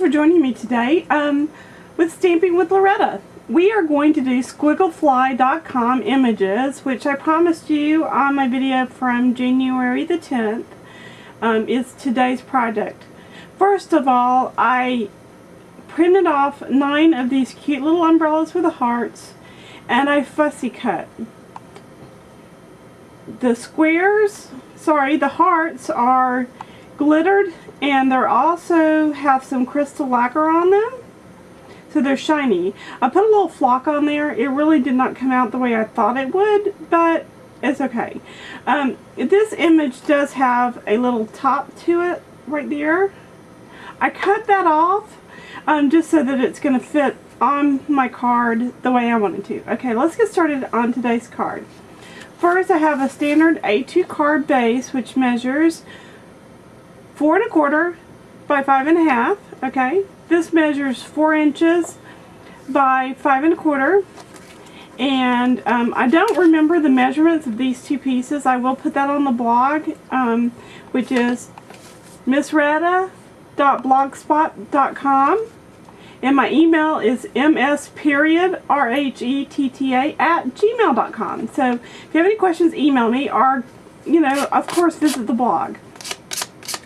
for joining me today with Stamping with Loretta. We are going to do squigglefly.com images, which I promised you on my video from January the 10th is today's project. First of all, I printed off 9 of these cute little umbrellas with the hearts, and I fussy cut. The hearts are glittered, and they also have some crystal lacquer on them, so they're shiny. I put a little flock on there. It really did not come out the way I thought it would, but it's okay. This image does have a little top to it right there. I cut that off just so that it's going to fit on my card the way I want it to. Okay, let's get started on today's card. First, I have a standard A2 card base, which measures 4 1/4 by 5 1/2. Okay, this measures 4 inches by 5 1/4. And I don't remember the measurements of these two pieces. I will put that on the blog, which is missretta.blogspot.com. And my email is ms.rhetta@gmail.com. So if you have any questions, email me, or, of course, visit the blog.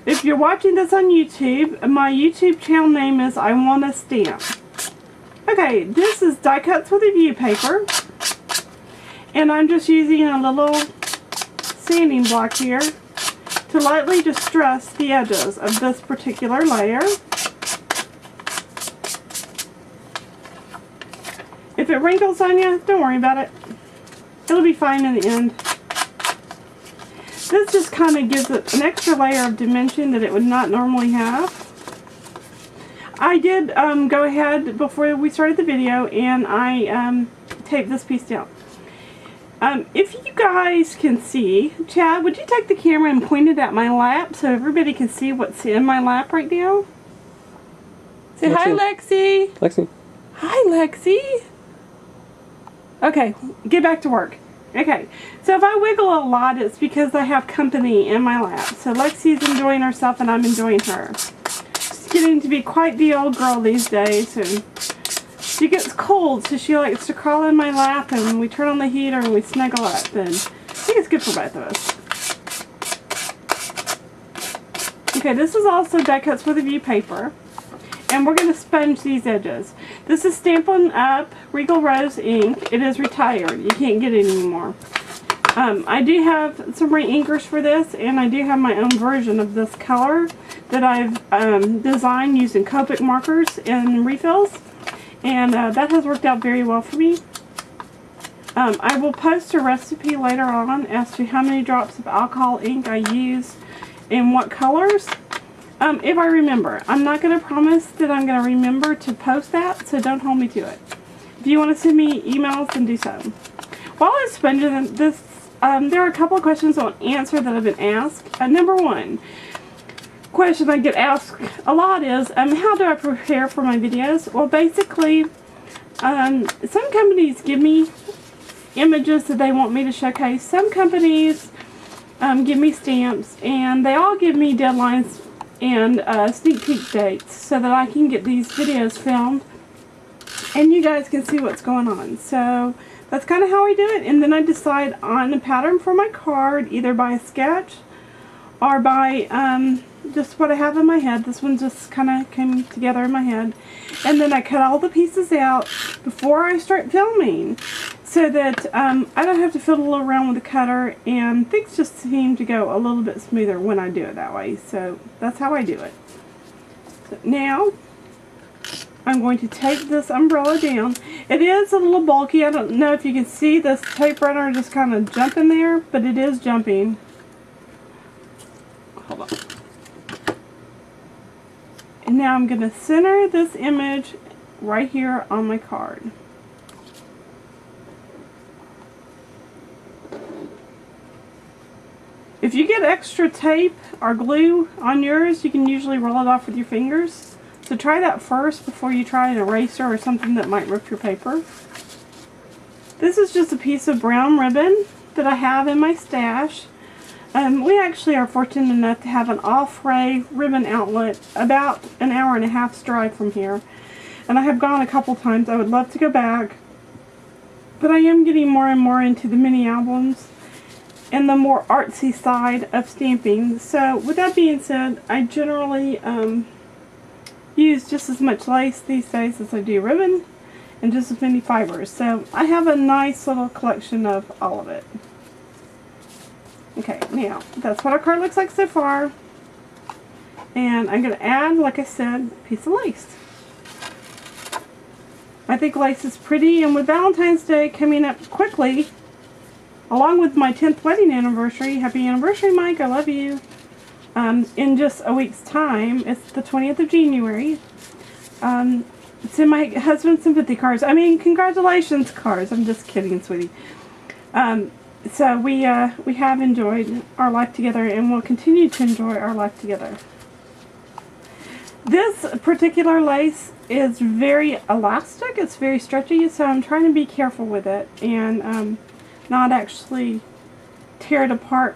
If you're watching this on YouTube, my YouTube channel name is I Wanna Stamp. Okay, this is die cuts with a view paper, and I'm just using a little sanding block here to lightly distress the edges of this particular layer. If it wrinkles on you, don't worry about it. It'll be fine in the end. This just kind of gives it an extra layer of dimension that it would not normally have. I did go ahead before we started the video, and I taped this piece down. If you guys can see, Chad, would you take the camera and point it at my lap so everybody can see what's in my lap right now? Say Lexi. Hi, Lexi. Lexi. Hi, Lexi. Okay, get back to work. Okay, so if I wiggle a lot, it's because I have company in my lap. So Lexi's enjoying herself and I'm enjoying her. She's getting to be quite the old girl these days, and she gets cold, so she likes to crawl in my lap, and we turn on the heater and we snuggle up, and I think it's good for both of us. Okay, this is also die cuts with a view paper. And we're going to sponge these edges. This is Stampin' Up! Regal Rose ink. It is retired. You can't get it anymore. I do have some re-inkers for this, and I do have my own version of this color that I've designed using Copic markers and refills. And that has worked out very well for me. I will post a recipe later on as to how many drops of alcohol ink I use and what colors. If I remember. I'm not going to promise that I'm going to remember to post that, so don't hold me to it. If you want to send me emails, then do so. While I'm sponging this, there are a couple of questions I'll answer that have been asked. Number one question I get asked a lot is, how do I prepare for my videos? Well, basically, some companies give me images that they want me to showcase. Some companies give me stamps, and they all give me deadlines and sneak peek dates so that I can get these videos filmed and you guys can see what's going on. So that's kind of how I do it, and then I decide on a pattern for my card, either by a sketch or by just what I have in my head. This one just kind of came together in my head, and then I cut all the pieces out before I start filming so that I don't have to fiddle around with the cutter, and things just seem to go a little bit smoother when I do it that way. So that's how I do it. So now I'm going to take this umbrella down. It is a little bulky. I don't know if you can see this tape runner just kind of jumping there, but it is jumping. Hold on. And now I'm going to center this image right here on my card. If you get extra tape or glue on yours, you can usually roll it off with your fingers. So try that first before you try an eraser or something that might rip your paper. This is just a piece of brown ribbon that I have in my stash. We actually are fortunate enough to have an All-Fray ribbon outlet about an hour and a half's drive from here. And I have gone a couple times. I would love to go back. But I am getting more and more into the mini albums and the more artsy side of stamping. So with that being said, I generally use just as much lace these days as I do ribbon, and just as many fibers. So I have a nice little collection of all of it. Okay, now that's what our card looks like so far. And I'm going to add, like I said, a piece of lace. I think lace is pretty, and with Valentine's Day coming up quickly, along with my 10th wedding anniversary, happy anniversary, Mike, I love you, in just a week's time. It's the 20th of January. It's in my husband's sympathy cards. I mean, congratulations cards. I'm just kidding, sweetie. So we have enjoyed our life together, and we'll continue to enjoy our life together. This particular lace is very elastic. It's very stretchy, so I'm trying to be careful with it and not actually tear it apart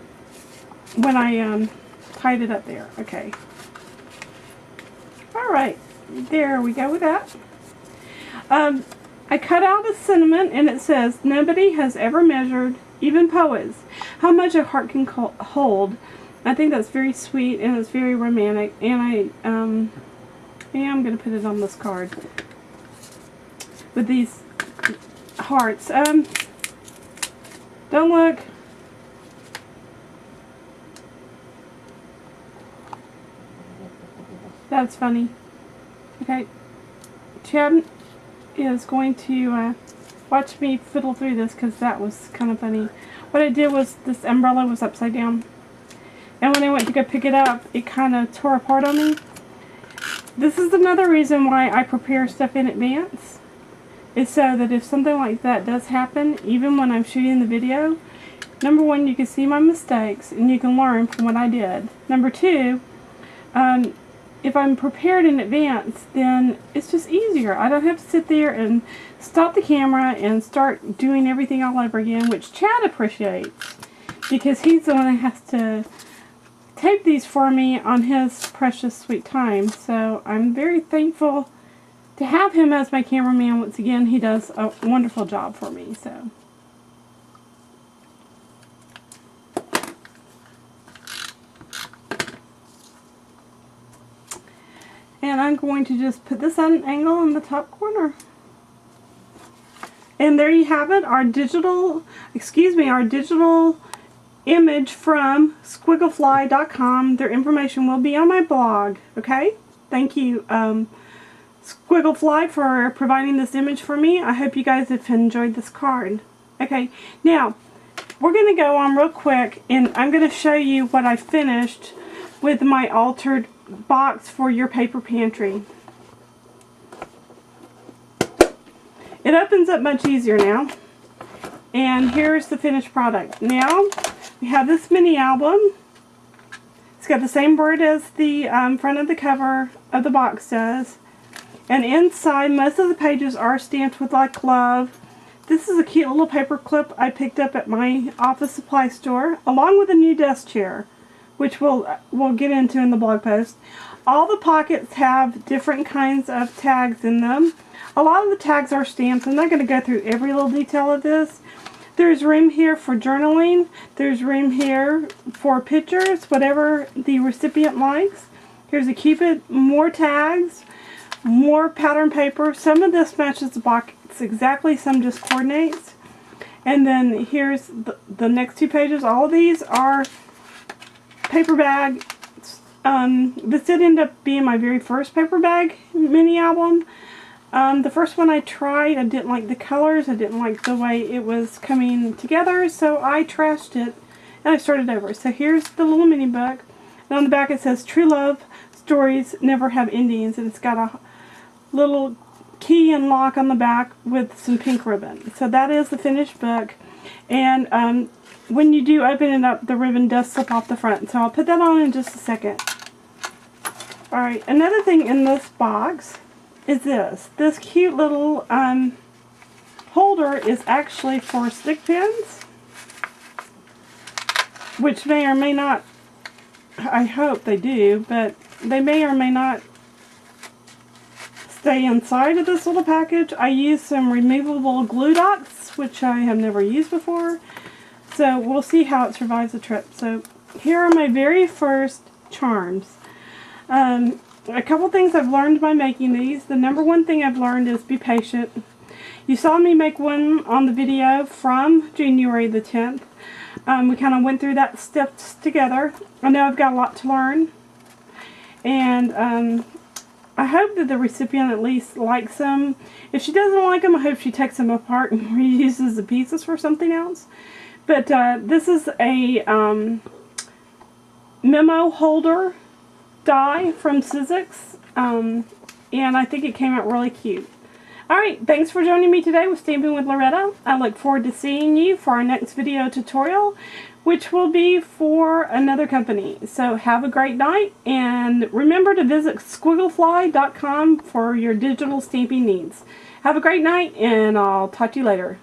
when I tied it up there. Okay. Alright, there we go with that. I cut out a sentiment, and it says, "Nobody has ever measured, even poets, how much a heart can hold." I think that's very sweet, and it's very romantic, and I am going to put it on this card with these hearts. Don't look. That's funny. Okay. Chad is going to watch me fiddle through this because that was kind of funny. What I did was this umbrella was upside down. And when I went to go pick it up, it kind of tore apart on me. This is another reason why I prepare stuff in advance. Is so that if something like that does happen, even when I'm shooting the video, number one, you can see my mistakes and you can learn from what I did. Number two, if I'm prepared in advance, then it's just easier. I don't have to sit there and stop the camera and start doing everything all over again, which Chad appreciates because he's the one that has to tape these for me on his precious sweet time. So I'm very thankful to have him as my cameraman. Once again, he does a wonderful job for me. So. And I'm going to just put this on an angle in the top corner. And there you have it, our digital image from squigglefly.com. Their information will be on my blog, okay? Thank you, Squiggle Fly, for providing this image for me. I hope you guys have enjoyed this card. Okay, now, we're going to go on real quick, and I'm going to show you what I finished with my altered box for your paper pantry. It opens up much easier now. And here's the finished product. Now, we have this mini album. It's got the same word as the front of the cover of the box does. And inside, most of the pages are stamped with like love. This is a cute little paper clip I picked up at my office supply store, along with a new desk chair, which we'll get into in the blog post. All the pockets have different kinds of tags in them. A lot of the tags are stamped. I'm not going to go through every little detail of this. There's room here for journaling. There's room here for pictures, whatever the recipient likes. Here's a Cupid, more tags, more pattern paper. Some of this matches the box exactly, some just coordinates. And then here's the next two pages. All of these are paper bag. This did end up being my very first paper bag mini album. The first one I tried, I didn't like the colors, I didn't like the way it was coming together, so I trashed it and I started over. So here's the little mini book, and on the back it says True Love Stories Never Have Endings, and it's got a little key and lock on the back with some pink ribbon. So that is the finished book, and when you do open it up, the ribbon does slip off the front, so I'll put that on in just a second. Alright, another thing in this box is this cute little holder is actually for stick pins. which may or may not, I hope they do, but they may or may not stay inside of this little package. I used some removable glue dots, which I have never used before. So we'll see how it survives the trip. So here are my very first charms. A couple things I've learned by making these. The number one thing I've learned is be patient. You saw me make one on the video from January the 10th. We kind of went through that steps together. I know I've got a lot to learn. And I hope that the recipient at least likes them. If she doesn't like them, I hope she takes them apart and reuses the pieces for something else. But this is a memo holder die from Sizzix, and I think it came out really cute. Alright, thanks for joining me today with Stamping with Loretta. I look forward to seeing you for our next video tutorial, which will be for another company. So have a great night, and remember to visit squigglefly.com for your digital stamping needs. Have a great night, and I'll talk to you later.